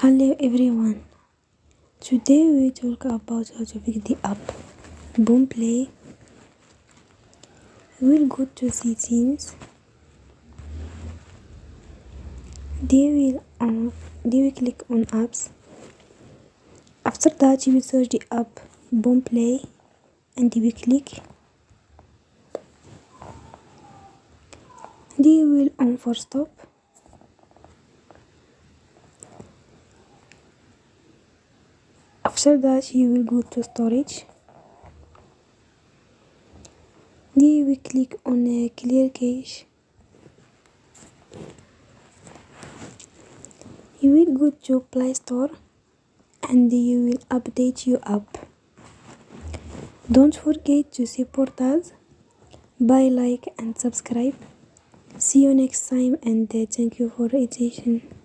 Hello everyone. Today we talk about how to pick the app Boomplay. We'll go to settings. They will click on apps. After that you will search the app Boomplay and you will click. They will on for stop. After that you will go to storage. Then we click on clear cache. You will go to Play Store and you will update your app. Don't forget to support us by like and subscribe. See you next time and thank you for attention.